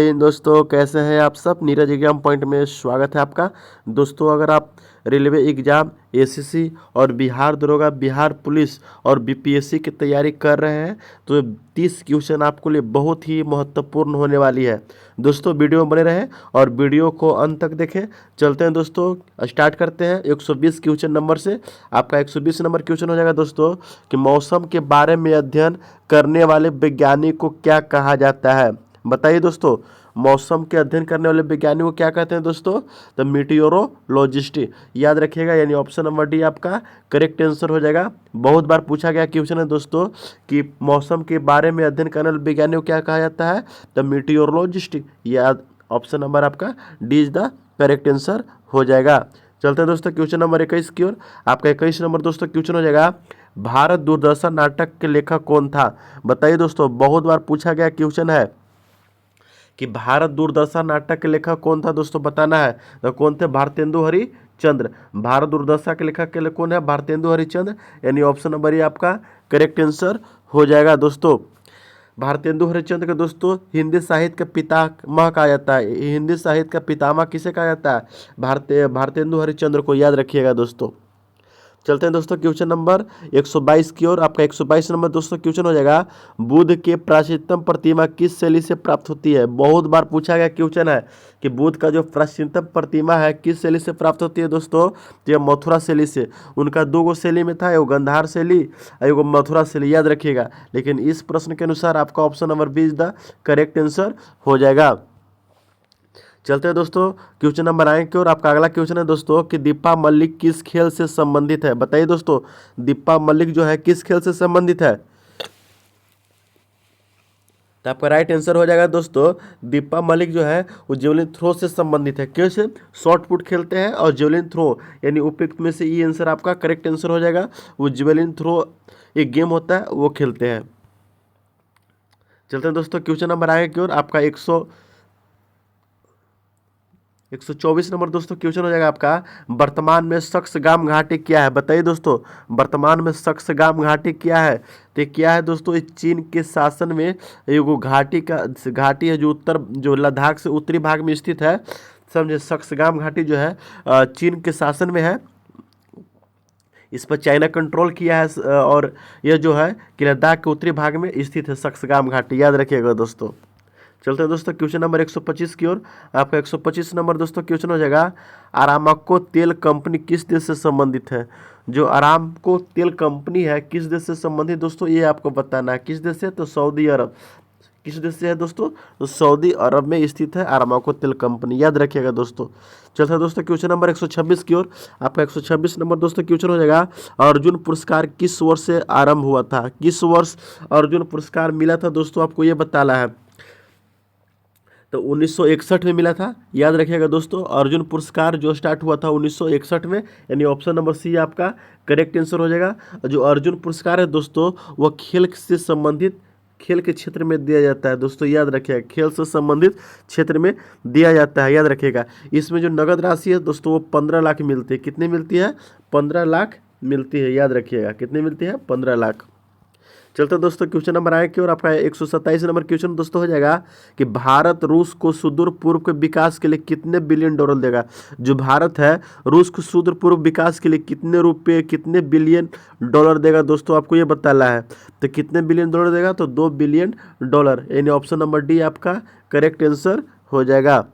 दोस्तों कैसे हैं आप सब। नीरज एग्जाम पॉइंट में स्वागत है आपका। दोस्तों अगर आप रेलवे एग्जाम, एसएससी और बिहार दरोगा, बिहार पुलिस और बीपीएससी की तैयारी कर रहे हैं तो 30 क्वेश्चन आपके लिए बहुत ही महत्वपूर्ण होने वाली है। दोस्तों वीडियो में बने रहें और वीडियो को अंत तक देखें। चलते हैं दोस्तों, स्टार्ट करते हैं 120 क्वेश्चन नंबर से। आपका 120 नंबर क्वेश्चन हो जाएगा दोस्तों कि मौसम के बारे में अध्ययन करने वाले वैज्ञानिक को क्या कहा जाता है। बताइए दोस्तों, मौसम के अध्ययन करने वाले वैज्ञानिक को क्या कहते हैं दोस्तों? द मीटियोरोलॉजिस्ट। याद रखिएगा, यानी ऑप्शन नंबर डी आपका करेक्ट आंसर हो जाएगा। बहुत बार पूछा गया क्वेश्चन है दोस्तों कि मौसम के बारे में अध्ययन करने वाले वैज्ञानिक को क्या कहा जाता है? द मीटियोरोलॉजिस्ट। याद ऑप्शन नंबर आपका D is the correct answer हो जाएगा। चलते हैं दोस्तों क्वेश्चन नंबर 21 की ओर। आपका 21 नंबर दोस्तों क्वेश्चन हो जाएगा, भारत दूरदर्शन नाटक के लेखक कौन था? बताइए दोस्तों, बहुत बार पूछा गया क्वेश्चन है कि भारत दूरदर्शन नाटक के लेखक कौन था दोस्तों, बताना है। तो कौन थे? भारतेंदु हरिश्चंद्र। भारत दूरदर्शन के लेखक के लिए कौन है? भारतेंदु हरिश्चंद्र। यानी ऑप्शन नंबर ये आपका करेक्ट आंसर हो जाएगा दोस्तों। भारतेंदु हरिश्चंद्र के दोस्तों हिंदी साहित्य का पितामह कहा जाता है। हिंदी साहित्य का पितामह किसे कहा जाता है? भारतेंदु हरिश्चंद्र को याद रखिएगा दोस्तों। चलते हैं दोस्तों क्वेश्चन नंबर 122 की ओर। आपका 122 नंबर दोस्तों क्वेश्चन हो जाएगा, बुद्ध के प्राचीनतम प्रतिमा किस शैली से प्राप्त होती है? बहुत बार पूछा गया क्वेश्चन है कि बुद्ध का जो प्राचीनतम प्रतिमा है किस शैली से प्राप्त होती है दोस्तों? तो यह मथुरा शैली से। उनका दो गो शैली में था, एगो गांधार शैली और एगो मथुरा शैली, याद रखिएगा। लेकिन इस प्रश्न के अनुसार आपका option number B is the correct answer हो जाएगा। चलते हैं दोस्तों क्वेश्चन नंबर आए की और आपका अगला क्वेश्चन है दोस्तों कि दीपा मलिक किस खेल से संबंधित है? बताइए दोस्तों, दीपा मलिक जो है किस खेल से संबंधित है? तो आपका राइट आंसर हो जाएगा दोस्तों, दीपा मलिक जो है वो जेवलिन थ्रो से संबंधित है। कैसे? शॉर्ट पुट खेलते हैं और जेवलिन थ्रो, यानी उपयुक्त में से ये आंसर आपका करेक्ट आंसर हो जाएगा। वो जेवलिन थ्रो एक गेम होता है, वो खेलते हैं। चलते हैं दोस्तों क्वेश्चन नंबर आगे की ओर। आपका 124 नंबर दोस्तों क्वेश्चन हो जाएगा आपका, वर्तमान में सक्सगाम घाटी क्या है? बताइए दोस्तों, वर्तमान में सक्सगाम घाटी क्या है? तो क्या है दोस्तों? ये चीन के शासन में एगो घाटी है जो लद्दाख से उत्तरी भाग में स्थित है। समझे, सक्सगाम घाटी जो है चीन के शासन में है। इस पर चाइना कंट्रोल किया है और यह जो है कि लद्दाख के उत्तरी भाग में स्थित है सक्सगाम घाटी, याद रखिएगा दोस्तों। चलते हैं दोस्तों क्वेश्चन नंबर 125 की ओर। आपका 125 नंबर दोस्तों क्वेश्चन हो जाएगा, अरामको तेल कंपनी किस देश से संबंधित है? जो अरामको तेल कंपनी है किस देश से संबंधित दोस्तों, ये आपको बताना है। किस देश से? तो सऊदी अरब। किस देश से है दोस्तों? तो सऊदी अरब में स्थित है अरामको तेल कंपनी, याद रखिएगा दोस्तों। चलता है दोस्तों क्वेश्चन नंबर 126 की ओर। आपका 126 नंबर दोस्तों क्वेश्चन हो जाएगा, अर्जुन पुरस्कार किस वर्ष से आरंभ हुआ था? किस वर्ष अर्जुन पुरस्कार मिला था दोस्तों, आपको ये बताना है। तो 1961 में मिला था, याद रखिएगा दोस्तों। अर्जुन पुरस्कार जो स्टार्ट हुआ था 1961 में, यानी ऑप्शन नंबर सी आपका करेक्ट आंसर हो जाएगा। जो अर्जुन पुरस्कार है दोस्तों वह खेल से संबंधित, खेल के क्षेत्र में दिया जाता है दोस्तों, याद रखिएगा। खेल से संबंधित क्षेत्र में दिया जाता है, याद रखिएगा। इसमें जो नगद राशि है दोस्तों वो 15 लाख मिलती है। कितनी मिलती है? 15 लाख मिलती है, याद रखिएगा। कितनी मिलती है? 15 लाख। चलते दोस्तों क्वेश्चन नंबर आए की और आपका 127 नंबर क्वेश्चन दोस्तों हो जाएगा कि भारत रूस को सुदूर पूर्व के विकास के लिए कितने बिलियन डॉलर देगा? जो भारत है रूस को सुदूर पूर्व विकास के लिए कितने रुपए, कितने बिलियन डॉलर देगा दोस्तों, आपको ये बताना है। तो कितने बिलियन डॉलर देगा? तो 2 बिलियन डॉलर, यानी ऑप्शन नंबर डी आपका करेक्ट आंसर हो जाएगा।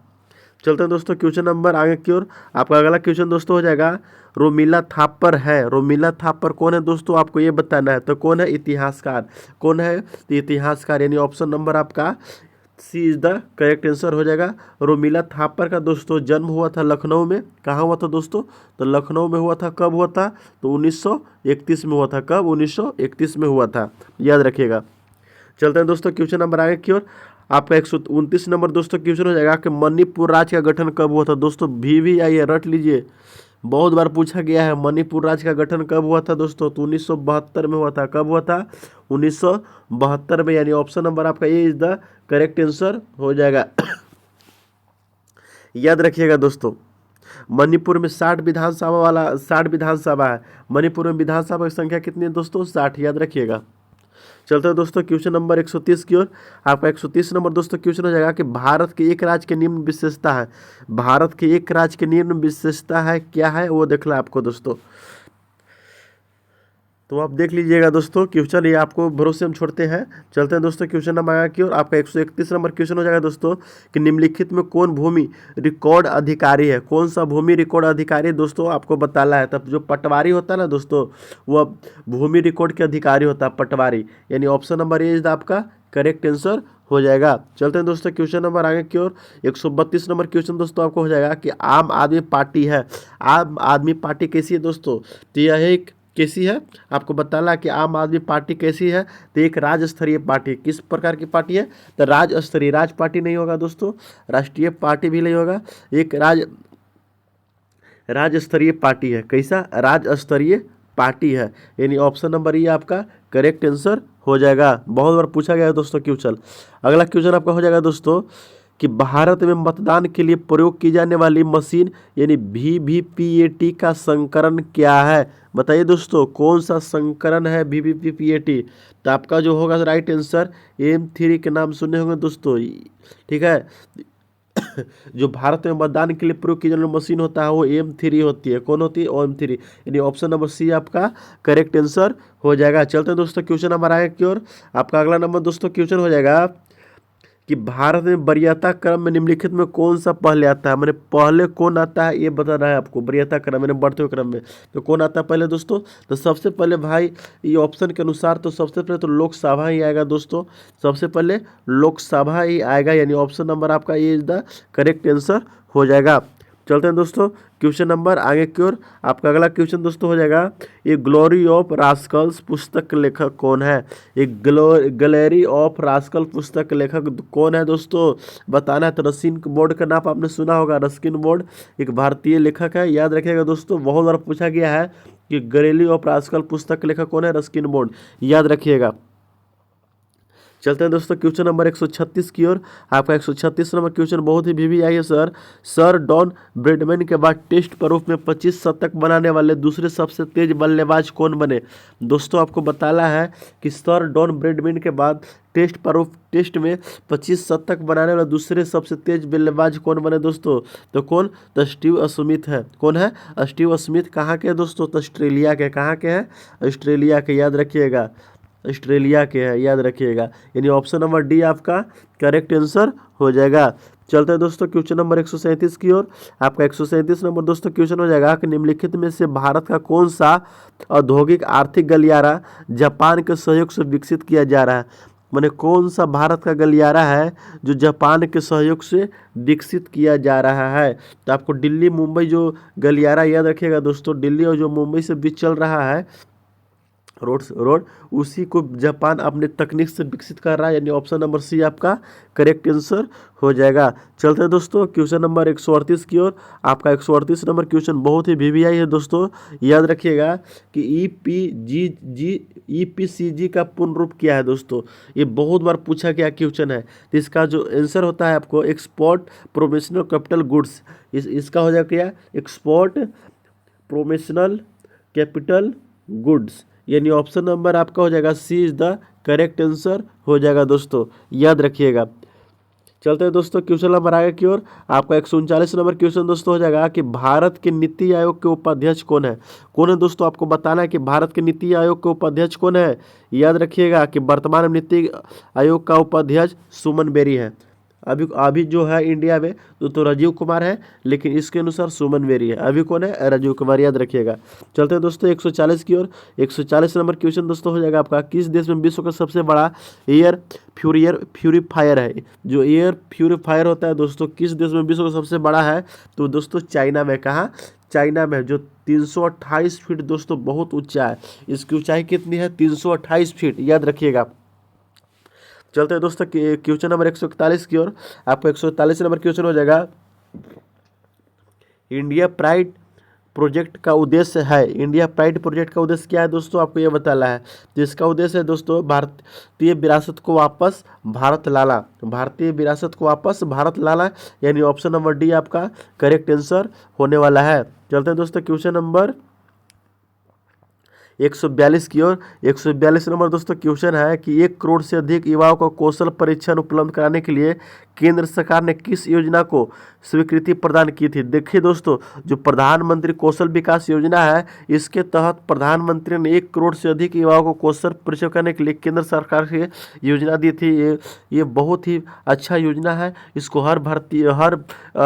चलते हैं दोस्तों क्वेश्चन नंबर आगे की ओर। आपका अगला क्वेश्चन दोस्तों हो जाएगा, रोमिला थापर है। रोमिला थापर कौन है दोस्तों, आपको ये बताना है। तो कौन है? इतिहासकार। कौन है? तो इतिहासकार, यानी ऑप्शन नंबर आपका सी इज द करेक्ट आंसर हो जाएगा। रोमिला थापर का दोस्तों जन्म हुआ था लखनऊ में। कहाँ हुआ था दोस्तों? तो लखनऊ में हुआ था। कब हुआ था? तो 1931 में हुआ था। कब? 1931 में हुआ था, याद रखिएगा। चलते हैं दोस्तों क्वेश्चन नंबर आगे की ओर। आपका 129 नंबर दोस्तों क्वेश्चन हो जाएगा कि मणिपुर राज्य का गठन कब हुआ था दोस्तों? भी आइए रट लीजिए, बहुत बार पूछा गया है। मणिपुर राज्य का गठन कब हुआ था दोस्तों? तो 1972 में हुआ था। कब हुआ था? 1972 में, यानी ऑप्शन नंबर आपका ए इज द करेक्ट आंसर हो जाएगा। याद रखिएगा दोस्तों, मणिपुर में 60 विधानसभा है। मणिपुर में विधानसभा की संख्या कितनी है दोस्तों? 60, याद रखिएगा। चलते हैं दोस्तों क्वेश्चन नंबर 130 की ओर। आपका 130 नंबर दोस्तों क्वेश्चन हो जाएगा कि भारत के एक राज्य की निम्न विशेषता है। भारत के एक राज्य की निम्न विशेषता है, क्या है वो देखना है आपको दोस्तों। तो आप देख लीजिएगा दोस्तों क्वेश्चन, ये आपको भरोसे हम छोड़ते हैं। चलते हैं दोस्तों क्वेश्चन नंबर आगे की ओर। आपका 131 नंबर क्वेश्चन हो जाएगा दोस्तों कि निम्नलिखित में कौन भूमि रिकॉर्ड अधिकारी है। कौन सा भूमि रिकॉर्ड अधिकारी है दोस्तों, आपको बताना है। तब जो पटवारी होता है ना दोस्तों, वह भूमि रिकॉर्ड के अधिकारी होता है, पटवारी। यानी ऑप्शन नंबर ए इज आपका करेक्ट आंसर हो जाएगा। चलते हैं दोस्तों क्वेश्चन नंबर आगे की ओर। 132 नंबर क्वेश्चन दोस्तों आपको हो जाएगा कि आम आदमी पार्टी है। आम आदमी पार्टी कैसी है दोस्तों, तो यह एक कैसी है, आपको बताना कि आम आदमी पार्टी कैसी है। तो एक राज्य स्तरीय पार्टी। किस प्रकार की पार्टी है, तो राज्य स्तरीय। राज पार्टी नहीं होगा दोस्तों, राष्ट्रीय पार्टी भी नहीं होगा, एक राज्य स्तरीय पार्टी है। कैसा, राज्य स्तरीय पार्टी है। यानी ऑप्शन नंबर ये आपका करेक्ट आंसर हो जाएगा। बहुत बार पूछा गया है दोस्तों क्वेश्चन। अगला क्वेश्चन आपका हो जाएगा दोस्तों कि भारत में मतदान के लिए प्रयोग की जाने वाली मशीन यानी वीवीपीएटी का संस्करण क्या है। बताइए दोस्तों कौन सा संस्करण है वीवीपीएटी। तो आपका जो होगा राइट आंसर M3 के नाम सुने होंगे दोस्तों, ठीक है। जो भारत में मतदान के लिए प्रयोग की जाने वाली मशीन होता है वो M3 होती है। कौन होती है, M3। यानी ऑप्शन नंबर सी आपका करेक्ट आंसर हो जाएगा। चलते हैं दोस्तों क्वेश्चन नंबर आगे की ओर। आपका अगला नंबर दोस्तों क्वेश्चन हो जाएगा कि भारत में वरीयता क्रम में निम्नलिखित में कौन सा पहले आता है। मैंने पहले कौन आता है ये बताना है आपको। वरीयता क्रम मैंने बढ़ते हुए क्रम में तो कौन आता है पहले दोस्तों, तो सबसे पहले भाई ये ऑप्शन के अनुसार तो सबसे पहले तो लोकसभा ही आएगा दोस्तों। सबसे पहले लोकसभा ही आएगा। यानी ऑप्शन नंबर आपका ये इज द करेक्ट आंसर हो जाएगा। चलते हैं दोस्तों क्वेश्चन नंबर आगे की ओर। आपका अगला क्वेश्चन दोस्तों हो जाएगा ये ग्लोरी ऑफ रास्कल्स पुस्तक लेखक कौन है। ये गैलरी ऑफ रास्कल पुस्तक लेखक कौन है दोस्तों, बताना है। तो रस्किन बोर्ड का नाम आपने सुना होगा। रस्किन बोर्ड एक भारतीय लेखक है, याद रखिएगा दोस्तों। बहुत बार पूछा गया है कि गैलरी ऑफ रास्कल पुस्तक लेखक कौन है, रस्किन बोर्ड, याद रखिएगा। चलते हैं दोस्तों क्वेश्चन नंबर 136 की ओर। आपका 136 नंबर क्वेश्चन बहुत ही वीवीआई है सर। सर डॉन ब्रैडमैन के बाद टेस्ट प्रारूप में 25 शतक बनाने वाले दूसरे सबसे तेज बल्लेबाज कौन बने। दोस्तों आपको बताना है कि सर डॉन ब्रैडमैन के बाद टेस्ट में 25 शतक बनाने वाले दूसरे सबसे तेज बल्लेबाज कौन बने दोस्तों, तो कौन, तो स्टीव स्मिथ है। कौन है, स्टीव स्मिथ। कहाँ के दोस्तों, तो ऑस्ट्रेलिया के। कहाँ के हैं, ऑस्ट्रेलिया के, याद रखिएगा। ऑस्ट्रेलिया के है, याद रखिएगा। यानी ऑप्शन नंबर डी आपका करेक्ट आंसर हो जाएगा। चलते हैं दोस्तों क्वेश्चन नंबर 137 की ओर। आपका 137 नंबर दोस्तों क्वेश्चन हो जाएगा कि निम्नलिखित में से भारत का कौन सा औद्योगिक आर्थिक गलियारा जापान के सहयोग से विकसित किया जा रहा है। माने कौन सा भारत का गलियारा है जो जापान के सहयोग से विकसित किया जा रहा है। तो आपको दिल्ली मुंबई जो गलियारा, याद रखिएगा दोस्तों, दिल्ली और जो मुंबई से बीच चल रहा है रोड, उसी को जापान अपने तकनीक से विकसित कर रहा है। यानी ऑप्शन नंबर सी आपका करेक्ट आंसर हो जाएगा। चलते हैं दोस्तों क्वेश्चन नंबर 138 की ओर। आपका 138 नंबर क्वेश्चन बहुत ही वीवीआई है दोस्तों, याद रखिएगा कि ईपीसीजी का पूर्ण रूप क्या है दोस्तों। ये बहुत बार पूछा गया क्वेश्चन है। तो इसका जो आंसर होता है आपको एक्सपोर्ट प्रोमोशनल कैपिटल गुड्स। इसका हो जाएगा क्या, एक्सपोर्ट प्रोमोशनल कैपिटल गुड्स। यानी ऑप्शन नंबर आपका हो जाएगा सी इज द करेक्ट आंसर हो जाएगा दोस्तों, याद रखिएगा। चलते हैं दोस्तों क्वेश्चन नंबर आगे की ओर। आपका 139 नंबर क्वेश्चन दोस्तों हो जाएगा कि भारत के नीति आयोग के उपाध्यक्ष कौन है। कौन है दोस्तों, आपको बताना है कि भारत के नीति आयोग के उपाध्यक्ष कौन है। याद रखिएगा कि वर्तमान में नीति आयोग का उपाध्यक्ष सुमन बेरी है। अभी जो है इंडिया में तो राजीव कुमार है, लेकिन इसके अनुसार सुमन बेरी है। अभी कौन है, राजीव कुमार, याद रखिएगा। चलते हैं दोस्तों 140 की ओर। 140 नंबर क्वेश्चन दोस्तों हो जाएगा आपका किस देश में विश्व का सबसे बड़ा एयर प्यूरीफायर है। जो एयर प्यूरीफायर होता है दोस्तों, किस देश में विश्व का सबसे बड़ा है, तो दोस्तों चाइना में। कहाँ, चाइना में, जो 328 फीट दोस्तों बहुत ऊंचा है। इसकी ऊंचाई कितनी है, 328 फीट, याद रखिएगा। चलते हैं दोस्तों क्वेश्चन नंबर 141 की ओर। आपको 141 नंबर क्वेश्चन हो जाएगा इंडिया प्राइड प्रोजेक्ट का उद्देश्य है। इंडिया प्राइड प्रोजेक्ट का उद्देश्य क्या है दोस्तों, आपको ये बताना है। तो इसका उद्देश्य है दोस्तों भारतीय विरासत को वापस भारत लाना। भारतीय विरासत को वापस भारत लाना, यानी ऑप्शन नंबर डी आपका करेक्ट आंसर होने वाला है। चलते हैं दोस्तों क्वेश्चन नंबर 142 की ओर 142 नंबर दोस्तों क्वेश्चन है कि 1 करोड़ से अधिक युवाओं को कौशल प्रशिक्षण उपलब्ध कराने के लिए केंद्र सरकार ने किस योजना को स्वीकृति प्रदान की थी। देखिए दोस्तों, जो प्रधानमंत्री कौशल विकास योजना है, इसके तहत प्रधानमंत्री ने 1 करोड़ से अधिक युवाओं को कौशल प्रशिक्षण करने के लिए केंद्र सरकार से योजना दी थी। ये बहुत ही अच्छा योजना है, इसको हर भारतीय हर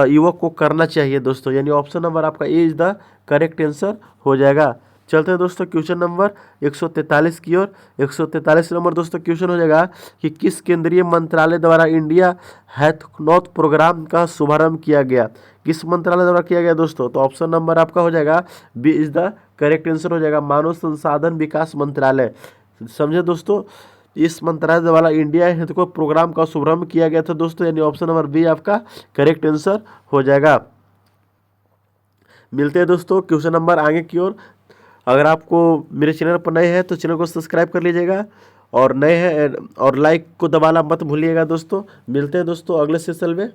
युवक को करना चाहिए दोस्तों। यानी ऑप्शन नंबर आपका ए इज द करेक्ट आंसर हो जाएगा। चलते हैं दोस्तों क्वेश्चन नंबर 143 की ओर। 143 नंबर दोस्तों क्वेश्चन हो जाएगा कि किस केंद्रीय मंत्रालय द्वारा इंडिया हैथनॉथ प्रोग्राम का शुभारंभ किया गया। किस मंत्रालय द्वारा किया गया दोस्तों? तो ऑप्शन नंबर आपका हो जाएगा B is the correct answer हो जाएगा, मानव संसाधन विकास मंत्रालय। समझे दोस्तों, इस मंत्रालय द्वारा इंडिया हेल्थ को प्रोग्राम का शुभारंभ किया गया था दोस्तों। यानी ऑप्शन नंबर बी आपका करेक्ट आंसर हो जाएगा। मिलते हैं दोस्तों क्वेश्चन नंबर आगे की ओर। अगर आपको मेरे चैनल पर नए हैं तो चैनल को सब्सक्राइब कर लीजिएगा, और नए हैं और लाइक को दबाना मत भूलिएगा दोस्तों। मिलते हैं दोस्तों अगले सेशन में।